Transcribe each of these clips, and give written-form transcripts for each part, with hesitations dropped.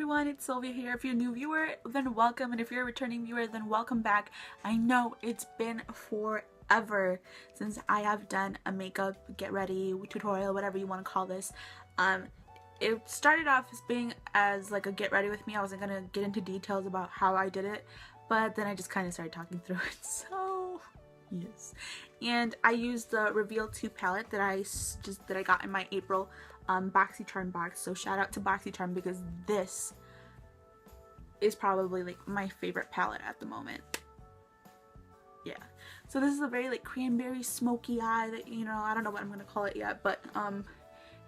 everyone, it's Sylvia here. If you're a new viewer, then welcome, and if you're a returning viewer, then welcome back. I know it's been forever since I have done a makeup get ready tutorial, whatever you want to call this. It started off as being as like a get ready with me. I wasn't gonna get into details about how I did it, but then I just kind of started talking through it. So yes, and I used the Reveal 2 palette that I got in my April BoxyCharm box. So shout out to BoxyCharm because this is probably like my favorite palette at the moment. Yeah, so this is a very like cranberry smoky eye that, you know, I don't know what I'm gonna call it yet, but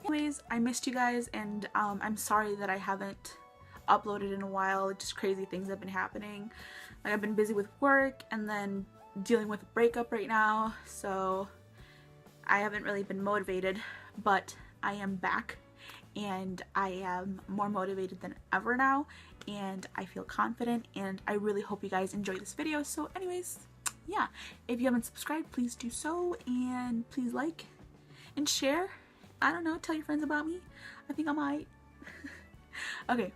anyways, I missed you guys, and I'm sorry that I haven't uploaded in a while. Just crazy things have been happening. Like, I've been busy with work and then dealing with a breakup right now, so I haven't really been motivated, but I am back and I am more motivated than ever now, and I feel confident, and I really hope you guys enjoy this video. So anyways, yeah, if you haven't subscribed, please do so, and please like and share. I don't know, tell your friends about me. I think I might. Okay,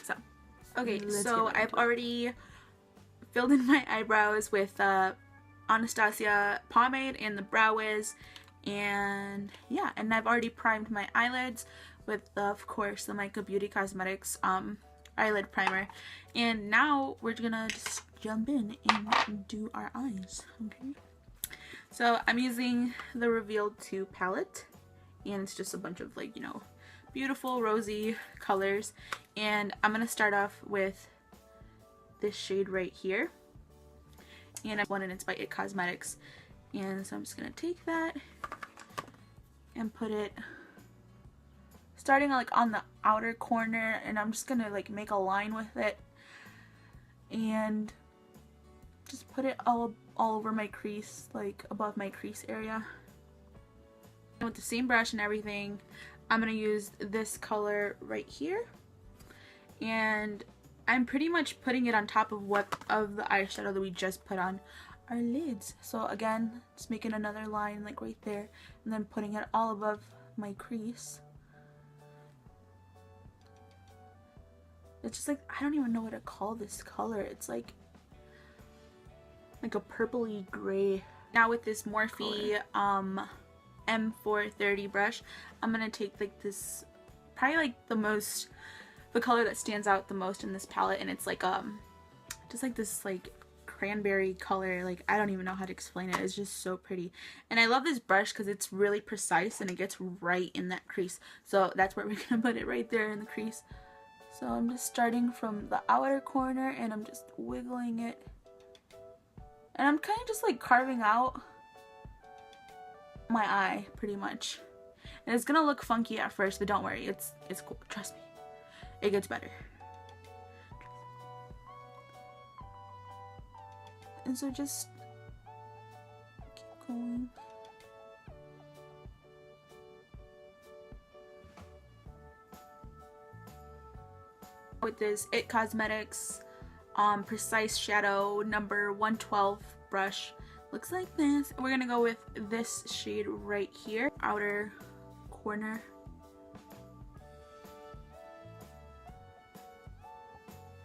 so I've already filled in my eyebrows with Anastasia pomade and the Brow Wiz, and yeah, and I've already primed my eyelids with of course the Myka Beauty Cosmetics eyelid primer, and now we're gonna just jump in and do our eyes. Okay, so I'm using the Reveal 2 palette, and it's just a bunch of, like, you know, beautiful rosy colors, and I'm gonna start off with this shade right here, and I want it, it's by It Cosmetics, and so I'm just gonna take that and put it starting like on the outer corner, and I'm just gonna like make a line with it and just put it all over my crease, like above my crease area. And with the same brush and everything, I'm gonna use this color right here, and I'm pretty much putting it on top of the eyeshadow that we just put on our lids. So again, just making another line like right there, and then putting it all above my crease. It's just like, I don't even know what to call this color. It's like a purpley gray. Now with this Morphe M430 brush, I'm gonna take like this, probably like the color that stands out the most in this palette, and it's like just like this like cranberry color. Like, I don't even know how to explain it. It's just so pretty, and I love this brush because it's really precise and it gets right in that crease. So that's where we're gonna put it, right there in the crease. So I'm just starting from the outer corner, and I'm just wiggling it, and I'm kind of just like carving out my eye pretty much. And it's gonna look funky at first, but don't worry, it's cool. Trust me, it gets better. And so just keep going. With this It Cosmetics Precise Shadow number 112 brush, looks like this. We're gonna go with this shade right here, outer corner.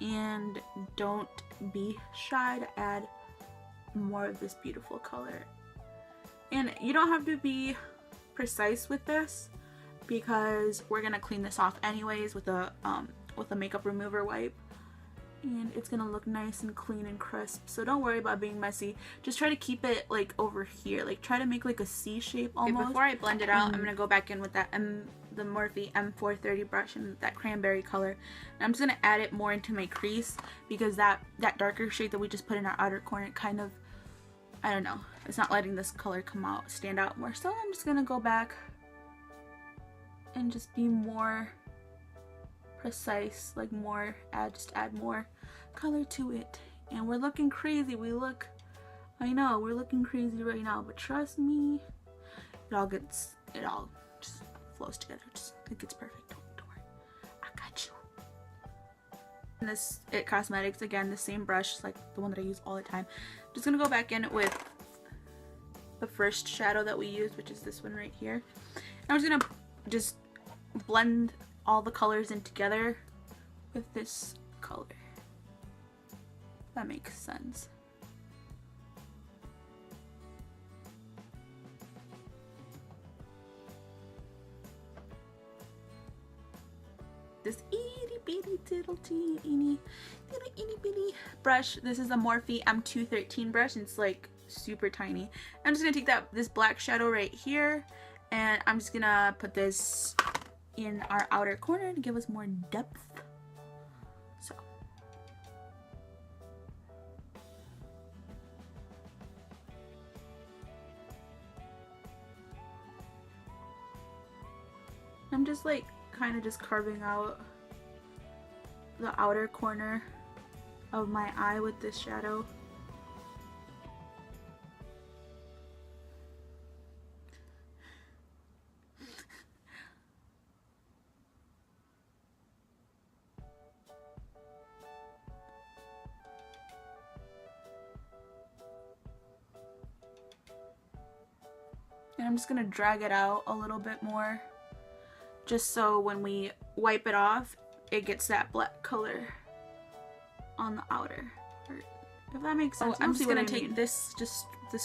And don't be shy to add more of this beautiful color. And you don't have to be precise with this because we're gonna clean this off anyways with a makeup remover wipe, and it's gonna look nice and clean and crisp. So don't worry about being messy. Just try to keep it like over here, like try to make like a C shape almost. Okay, before I blend it out, I'm gonna go back in with that the Morphe M430 brush and that cranberry color, and I'm just gonna add it more into my crease because that darker shade that we just put in our outer corner kind of, I don't know, it's not letting this color stand out more. So I'm just gonna go back and just be more precise, like more, just add more color to it. And we're looking crazy. I know we're looking crazy right now, but trust me, it all just flows together. It gets perfect. Don't worry, I got you. And this It Cosmetics, again, the same brush, like the one that I use all the time. Just gonna go back in with the first shadow that we used, which is this one right here. And I'm just gonna blend all the colors in together with this color. That makes sense. This itty bitty little teeny bitty brush. This is a Morphe M213 brush, and it's like super tiny. I'm just gonna take this black shadow right here, and I'm just gonna put this in our outer corner to give us more depth. So. I'm just like kind of just carving out the outer corner of my eye with this shadow. And I'm just gonna drag it out a little bit more, just so when we wipe it off, it gets that black color on the outer part, if that makes sense. I'm just gonna take this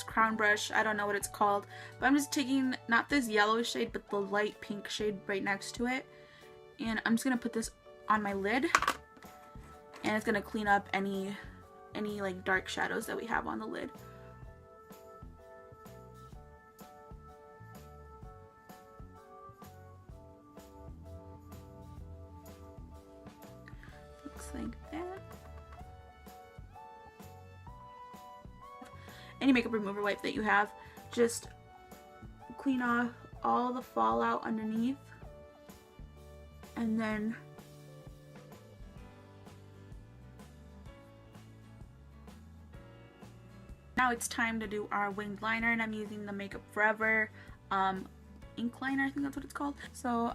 crown brush, I don't know what it's called, but I'm just taking not this yellow shade but the light pink shade right next to it, and I'm just gonna put this on my lid, and it's gonna clean up any like dark shadows that we have on the lid. Like that. Any makeup remover wipe that you have, just clean off all the fallout underneath, and then now it's time to do our winged liner, and I'm using the Makeup Forever ink liner, I think that's what it's called. So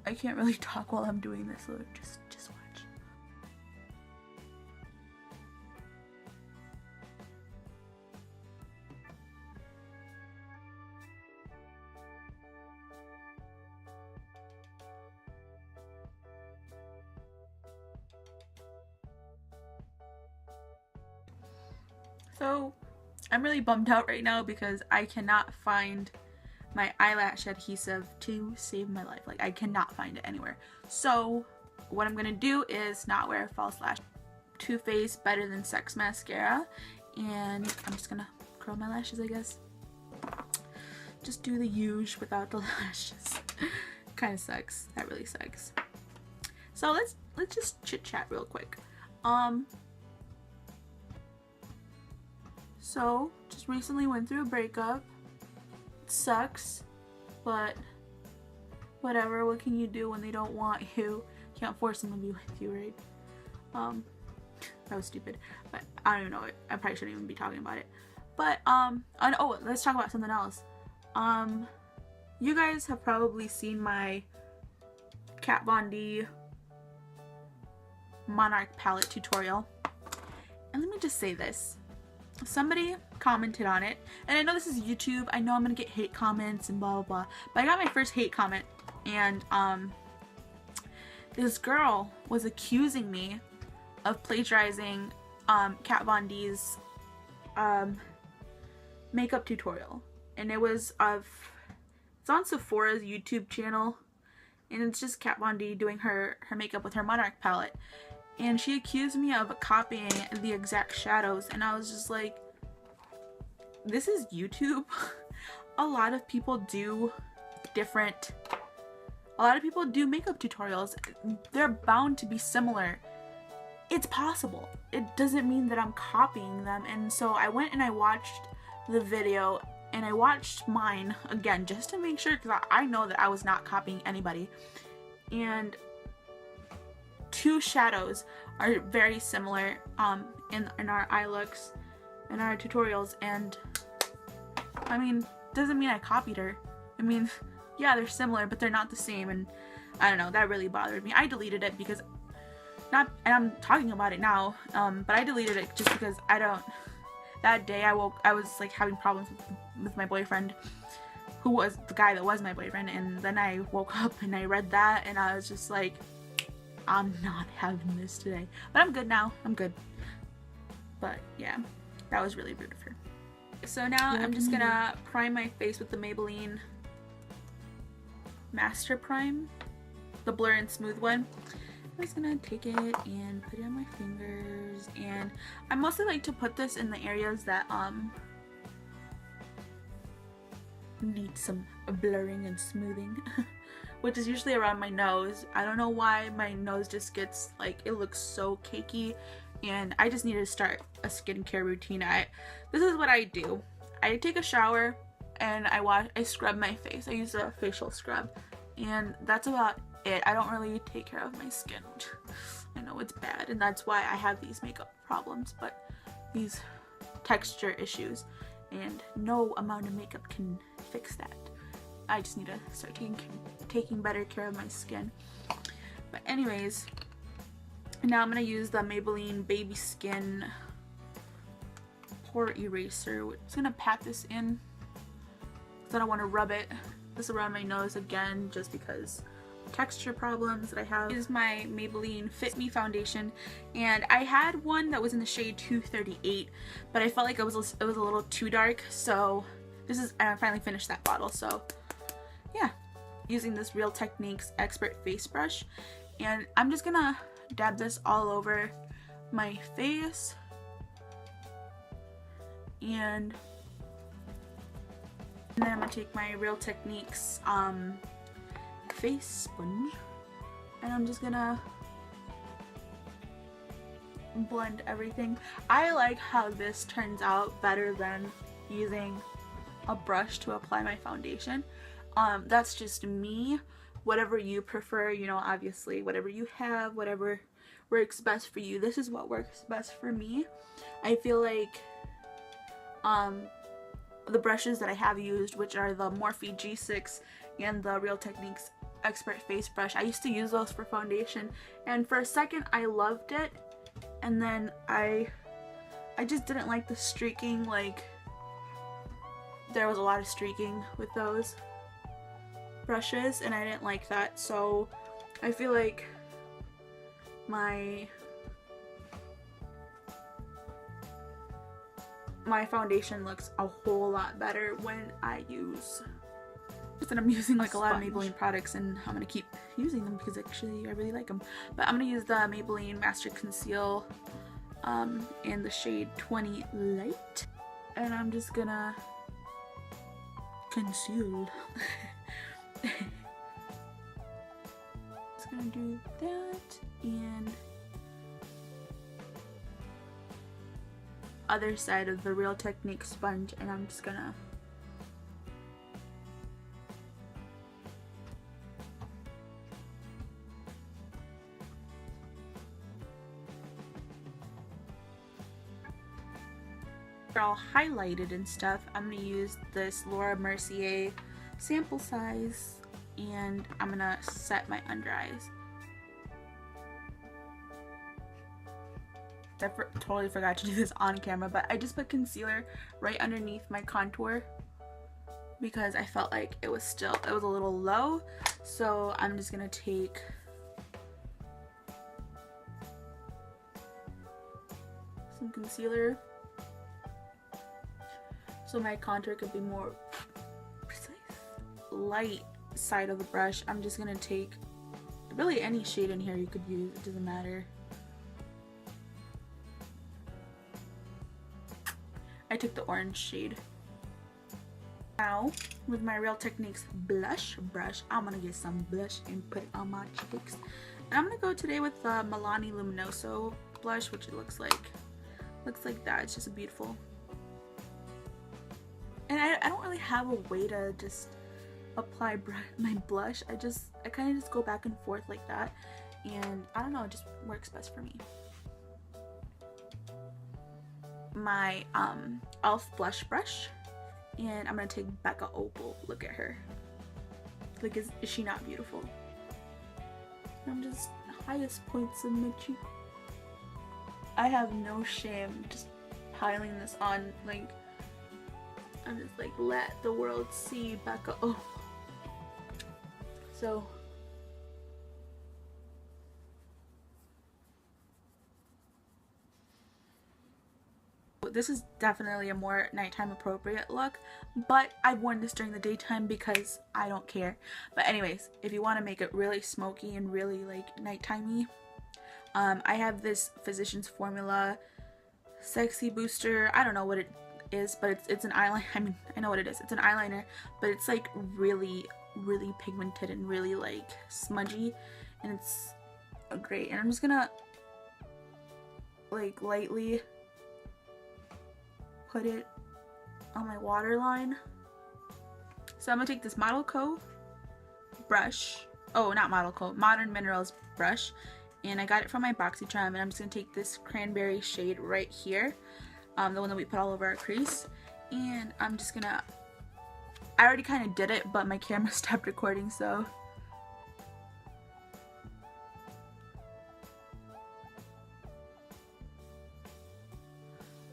I can't really talk while I'm doing this, so just watch. So I'm really bummed out right now because I cannot find my eyelash adhesive to save my life. Like, I cannot find it anywhere. So what I'm gonna do is not wear a false lash. Too Faced Better Than Sex mascara, and I'm just gonna curl my lashes, I guess. Just do the usual without the lashes. Kind of sucks. That really sucks. So let's just chit chat real quick. So just recently went through a breakup. Sucks, but whatever. What can you do when they don't want you? Can't force them to be with you, right? That was stupid, but I don't even know it. I probably shouldn't even be talking about it. But and, oh, let's talk about something else. You guys have probably seen my Kat Von D Monarch palette tutorial, and let me just say this. Somebody commented on it, and I know this is YouTube, I know I'm gonna get hate comments and blah blah blah, but I got my first hate comment, and this girl was accusing me of plagiarizing Kat Von D's makeup tutorial, and it's on Sephora's YouTube channel, and it's just Kat Von D doing her makeup with her Monarch palette. And she accused me of copying the exact shadows, and I was just like, this is YouTube. A lot of people do makeup tutorials. They're bound to be similar. It's possible. It doesn't mean that I'm copying them. And so I went and I watched the video, and I watched mine again just to make sure, because I know that I was not copying anybody. And two shadows are very similar in our eye looks, in our tutorials, and I mean, doesn't mean I copied her. I mean, yeah, they're similar, but they're not the same, and I don't know, that really bothered me. I deleted it because, and I'm talking about it now, but I deleted it just because that day I was like having problems with my boyfriend, who was the guy that was my boyfriend, and then I woke up and I read that and I was just like, I'm not having this today. But I'm good now. I'm good. But yeah, that was really rude of her. So now I'm just gonna prime my face with the Maybelline Master Prime, the Blur and Smooth one. I'm just gonna take it and put it on my fingers, and I mostly like to put this in the areas that need some blurring and smoothing, which is usually around my nose. I don't know why my nose just gets like, it looks so cakey, and I just need to start a skincare routine. This is what I do. I take a shower and I scrub my face. I use a facial scrub, and that's about it. I don't really take care of my skin. I know it's bad, and that's why I have these makeup problems, but these texture issues, and no amount of makeup can fix that. I just need to start taking better care of my skin. But anyways, now I'm gonna use the Maybelline Baby Skin Pore Eraser. I'm just gonna pat this in because I don't want to rub this around my nose again, just because texture problems that I have. This is my Maybelline Fit Me foundation, and I had one that was in the shade 238, but I felt like it was a little too dark, so I finally finished that bottle. So yeah, using this Real Techniques Expert Face Brush, and I'm just gonna dab this all over my face, and then I'm gonna take my Real Techniques face sponge, and I'm just gonna blend everything. I like how this turns out better than using a brush to apply my foundation. That's just me. Whatever you prefer, you know, obviously whatever you have, whatever works best for you. This is what works best for me. I feel like the brushes that I have used, which are the Morphe G6 and the Real Techniques Expert Face Brush, I used to use those for foundation, and for a second I loved it, and then I just didn't like the streaking. Like, there was a lot of streaking with those brushes, and I didn't like that. So I feel like my foundation looks a whole lot better when I use, and I'm using like a lot of Maybelline products, and I'm gonna keep using them because actually I really like them. But I'm gonna use the Maybelline Master Conceal in the shade 20 Light, and I'm just gonna conceal. Just gonna do that, and other side of the Real Technique sponge, and I'm just gonna all highlighted and stuff. I'm gonna use this Laura Mercier sample size, and I'm gonna set my under eyes. I totally forgot to do this on camera, but I just put concealer right underneath my contour because I felt like it was a little low. So I'm just gonna take some concealer so my contour could be more precise. Light side of the brush, I'm just gonna take really any shade in here you could use, it doesn't matter. I took the orange shade. Now, with my Real Techniques blush brush, I'm gonna get some blush and put it on my cheeks. And I'm gonna go today with the Milani Luminoso blush, which it looks like that. It's just beautiful. And I don't really have a way to just apply my blush. I kind of just go back and forth like that, and I don't know, it just works best for me. My e.l.f. blush brush, and I'm gonna take Becca Opal. Look at her. Like, is she not beautiful? I'm just highest points of my cheek. I have no shame just piling this on. Like, I'm just like, let the world see Becca. Oh. So this is definitely a more nighttime appropriate look, but I've worn this during the daytime because I don't care. But anyways, if you want to make it really smoky and really like nighttimey, I have this Physicians Formula Sexy Booster. I don't know what it is, but it's an eyeliner. I mean, I know what it is. It's an eyeliner, but it's like really pigmented and really like smudgy, and it's great. And I'm just gonna like lightly put it on my waterline. So I'm gonna take this Model Co brush. Oh, not Model Co, Modern Minerals brush. And I got it from my BoxyCharm, and I'm just gonna take this cranberry shade right here, the one that we put all over our crease, and I'm just gonna, I already kind of did it, but my camera stopped recording, so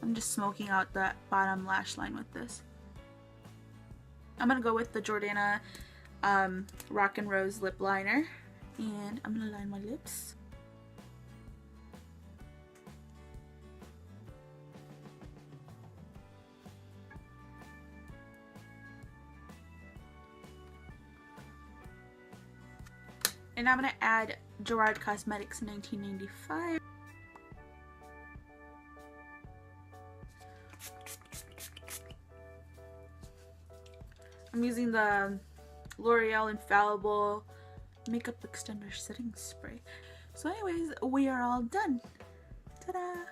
I'm just smoking out that bottom lash line with this. I'm gonna go with the Jordana Rock and Rose lip liner, and I'm gonna line my lips. And I'm gonna add Gerard Cosmetics 1995. I'm using the L'Oreal Infallible Makeup Extender Setting Spray. So anyways, we are all done. Ta-da!